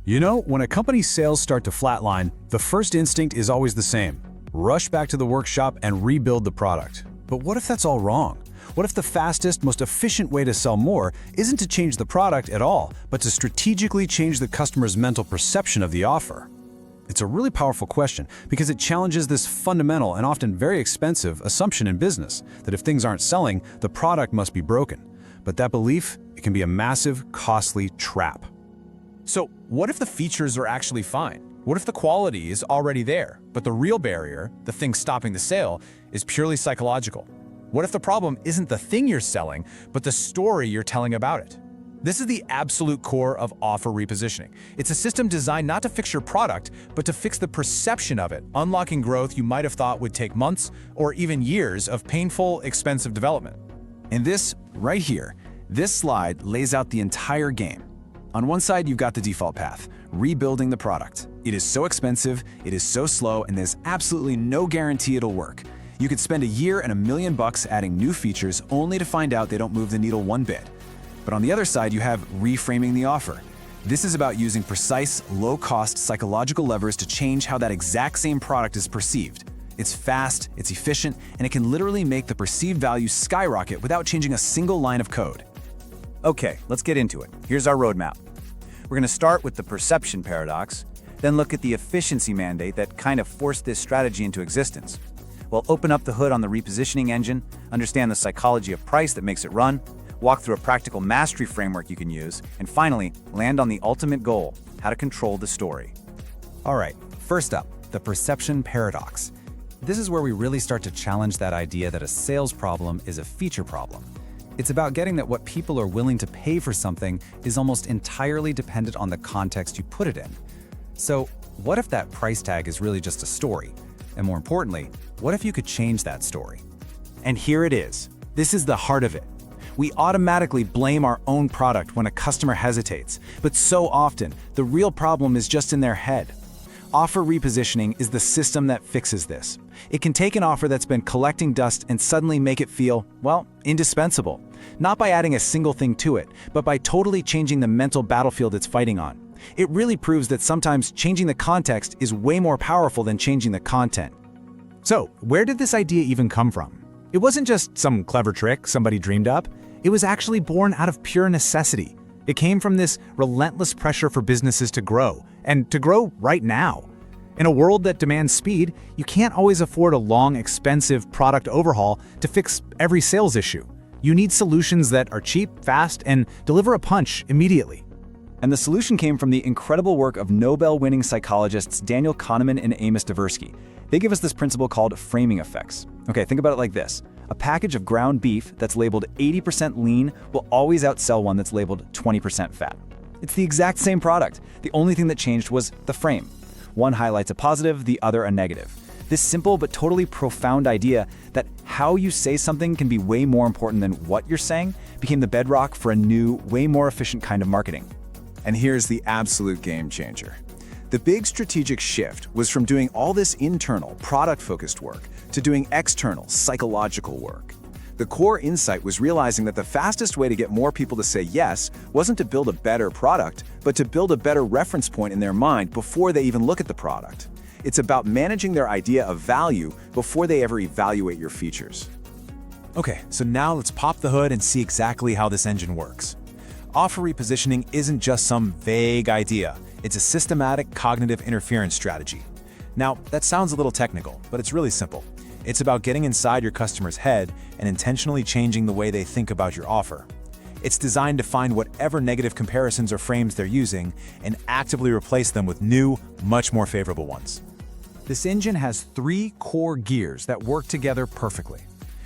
You know, when a company's sales start to flatline, the first instinct is always the same. Rush back to the workshop and rebuild the product. But what if that's all wrong? What if the fastest, most efficient way to sell more isn't to change the product at all, but to strategically change the customer's mental perception of the offer? It's a really powerful question because it challenges this fundamental and often very expensive assumption in business that if things aren't selling, the product must be broken. But that belief, it can be a massive, costly trap. So what if the features are actually fine? What if the quality is already there, but the real barrier, the thing stopping the sale, is purely psychological? What if the problem isn't the thing you're selling, but the story you're telling about it? This is the absolute core of offer repositioning. It's a system designed not to fix your product, but to fix the perception of it, unlocking growth you might have thought would take months or even years of painful, expensive development. And this, right here, this slide lays out the entire game. On one side, you've got the default path, rebuilding the product. It is so expensive, it is so slow, and there's absolutely no guarantee it'll work. You could spend a year and $1 million adding new features only to find out they don't move the needle one bit. But on the other side, you have reframing the offer. This is about using precise, low-cost psychological levers to change how that exact same product is perceived. It's fast, it's efficient, and it can literally make the perceived value skyrocket without changing a single line of code. Okay, let's get into it. Here's our roadmap. We're going to start with the perception paradox, then look at the efficiency mandate that kind of forced this strategy into existence. We'll open up the hood on the repositioning engine, understand the psychology of price that makes it run, walk through a practical mastery framework you can use, and finally, land on the ultimate goal, how to control the story. All right, first up, the perception paradox. This is where we really start to challenge that idea that a sales problem is a feature problem. It's about getting that what people are willing to pay for something is almost entirely dependent on the context you put it in. So, what if that price tag is really just a story? And more importantly, what if you could change that story? And here it is. This is the heart of it. We automatically blame our own product when a customer hesitates, but so often, the real problem is just in their head. Offer repositioning is the system that fixes this. It can take an offer that's been collecting dust and suddenly make it feel, well, indispensable. Not by adding a single thing to it, but by totally changing the mental battlefield it's fighting on. It really proves that sometimes changing the context is way more powerful than changing the content. So, where did this idea even come from? It wasn't just some clever trick somebody dreamed up. It was actually born out of pure necessity. It came from this relentless pressure for businesses to grow, and to grow right now. In a world that demands speed, you can't always afford a long, expensive product overhaul to fix every sales issue. You need solutions that are cheap, fast, and deliver a punch immediately. And the solution came from the incredible work of Nobel-winning psychologists Daniel Kahneman and Amos Tversky. They give us this principle called framing effects. Okay, think about it like this. A package of ground beef that's labeled 80% lean will always outsell one that's labeled 20% fat. It's the exact same product. The only thing that changed was the frame. One highlights a positive, the other a negative. This simple but totally profound idea that how you say something can be way more important than what you're saying became the bedrock for a new, way more efficient kind of marketing. And here's the absolute game changer. The big strategic shift was from doing all this internal, product-focused work to doing external, psychological work. The core insight was realizing that the fastest way to get more people to say yes wasn't to build a better product, but to build a better reference point in their mind before they even look at the product. It's about managing their idea of value before they ever evaluate your features. Okay, so now let's pop the hood and see exactly how this engine works. Offer repositioning isn't just some vague idea. It's a systematic cognitive interference strategy. Now, that sounds a little technical, but it's really simple. It's about getting inside your customer's head and intentionally changing the way they think about your offer. It's designed to find whatever negative comparisons or frames they're using and actively replace them with new, much more favorable ones. This engine has 3 core gears that work together perfectly.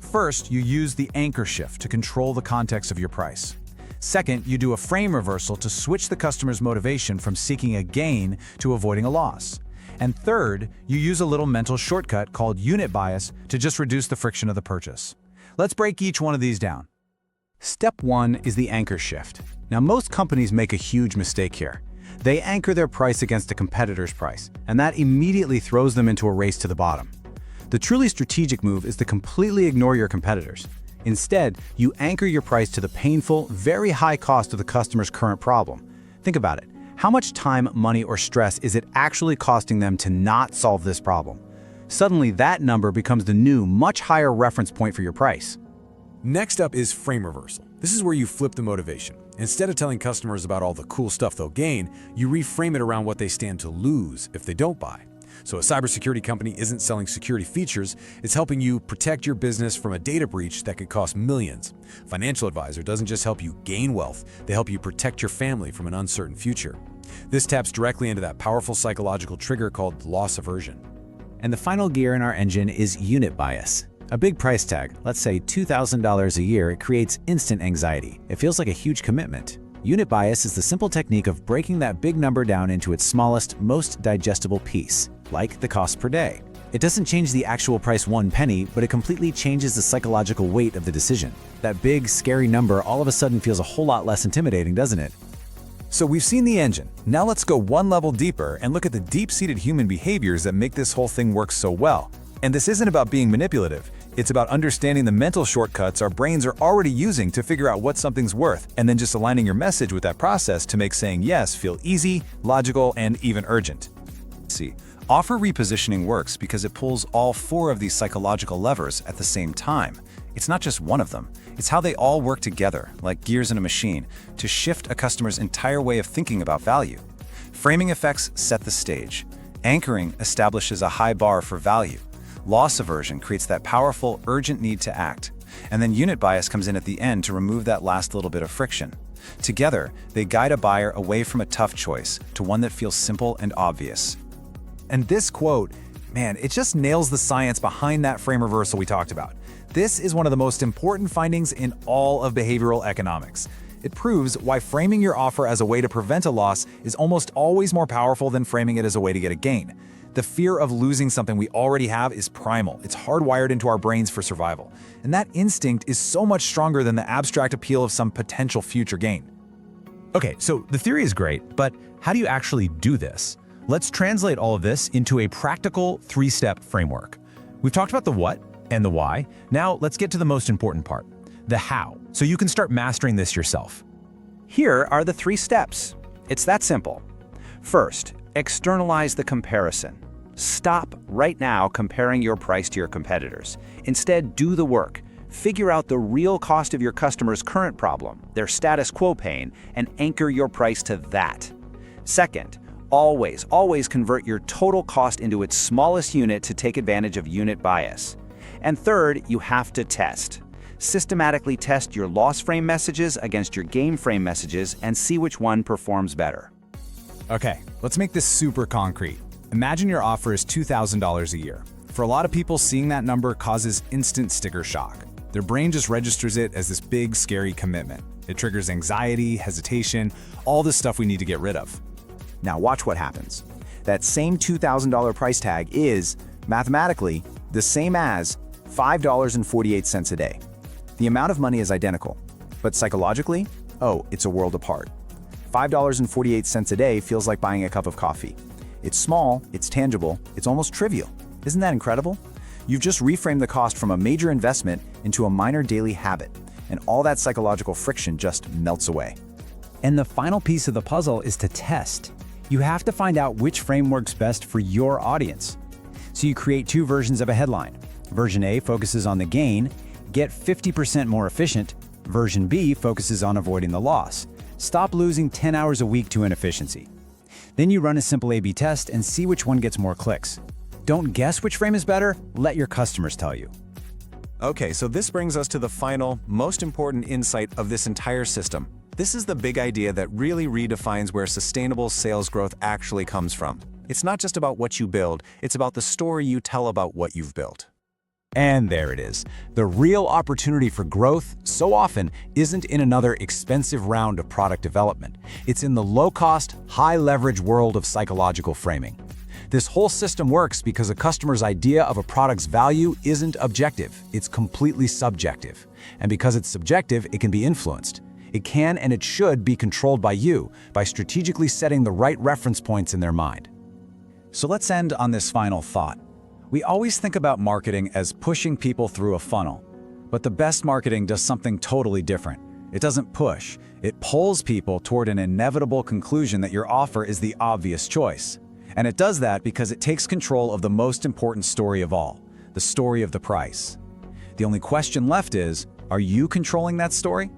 First, you use the anchor shift to control the context of your price. Second, you do a frame reversal to switch the customer's motivation from seeking a gain to avoiding a loss. And third, you use a little mental shortcut called unit bias to just reduce the friction of the purchase. Let's break each one of these down. Step 1 is the anchor shift. Now, most companies make a huge mistake here. They anchor their price against a competitor's price, and that immediately throws them into a race to the bottom. The truly strategic move is to completely ignore your competitors. Instead, you anchor your price to the painful, very high cost of the customer's current problem. Think about it. How much time, money, or stress is it actually costing them to not solve this problem? Suddenly, that number becomes the new, much higher reference point for your price. Next up is frame reversal. This is where you flip the motivation. Instead of telling customers about all the cool stuff they'll gain, you reframe it around what they stand to lose if they don't buy. So a cybersecurity company isn't selling security features, it's helping you protect your business from a data breach that could cost millions. Financial advisor doesn't just help you gain wealth, they help you protect your family from an uncertain future. This taps directly into that powerful psychological trigger called loss aversion. And the final gear in our engine is unit bias. A big price tag, let's say $2,000 a year, it creates instant anxiety. It feels like a huge commitment. Unit bias is the simple technique of breaking that big number down into its smallest, most digestible piece, like the cost per day. It doesn't change the actual price 1 penny, but it completely changes the psychological weight of the decision. That big, scary number all of a sudden feels a whole lot less intimidating, doesn't it? So we've seen the engine. Now let's go one level deeper and look at the deep-seated human behaviors that make this whole thing work so well. And this isn't about being manipulative. It's about understanding the mental shortcuts our brains are already using to figure out what something's worth, and then just aligning your message with that process to make saying yes feel easy, logical, and even urgent. See, offer repositioning works because it pulls all 4 of these psychological levers at the same time. It's not just one of them. It's how they all work together, like gears in a machine, to shift a customer's entire way of thinking about value. Framing effects set the stage. Anchoring establishes a high bar for value. Loss aversion creates that powerful, urgent need to act. And then unit bias comes in at the end to remove that last little bit of friction. Together, they guide a buyer away from a tough choice to one that feels simple and obvious. And this quote, man, it just nails the science behind that frame reversal we talked about. This is one of the most important findings in all of behavioral economics. It proves why framing your offer as a way to prevent a loss is almost always more powerful than framing it as a way to get a gain. The fear of losing something we already have is primal. It's hardwired into our brains for survival. And that instinct is so much stronger than the abstract appeal of some potential future gain. Okay, so the theory is great, but how do you actually do this? Let's translate all of this into a practical 3-step framework. We've talked about the what and the why. Now let's get to the most important part, the how, so you can start mastering this yourself. Here are the 3 steps. It's that simple. First, externalize the comparison. Stop right now comparing your price to your competitors. Instead, do the work. Figure out the real cost of your customer's current problem, their status quo pain, and anchor your price to that. Second, always convert your total cost into its smallest unit to take advantage of unit bias. And third, you have to test. Systematically test your loss frame messages against your gain frame messages and see which one performs better. Okay, let's make this super concrete. Imagine your offer is $2,000 a year. For a lot of people, seeing that number causes instant sticker shock. Their brain just registers it as this big, scary commitment. It triggers anxiety, hesitation, all this stuff we need to get rid of. Now watch what happens. That same $2,000 price tag is, mathematically, the same as $5.48 a day. The amount of money is identical, but psychologically, it's a world apart. $5.48 a day feels like buying a cup of coffee. It's small, it's tangible, it's almost trivial. Isn't that incredible? You've just reframed the cost from a major investment into a minor daily habit, and all that psychological friction just melts away. And the final piece of the puzzle is to test. You have to find out which frame works best for your audience. So you create 2 versions of a headline. Version A focuses on the gain, get 50% more efficient. Version B focuses on avoiding the loss. Stop losing 10 hours a week to inefficiency. Then you run a simple A/B test and see which one gets more clicks. Don't guess which frame is better, let your customers tell you. Okay, so this brings us to the final, most important insight of this entire system. This is the big idea that really redefines where sustainable sales growth actually comes from. It's not just about what you build, it's about the story you tell about what you've built. And there it is. The real opportunity for growth, so often, isn't in another expensive round of product development. It's in the low-cost, high-leverage world of psychological framing. This whole system works because a customer's idea of a product's value isn't objective, it's completely subjective. And because it's subjective, it can be influenced. It can and it should be controlled by you, by strategically setting the right reference points in their mind. So let's end on this final thought. We always think about marketing as pushing people through a funnel, but the best marketing does something totally different. It doesn't push. It pulls people toward an inevitable conclusion that your offer is the obvious choice. And it does that because it takes control of the most important story of all, the story of the price. The only question left is, are you controlling that story?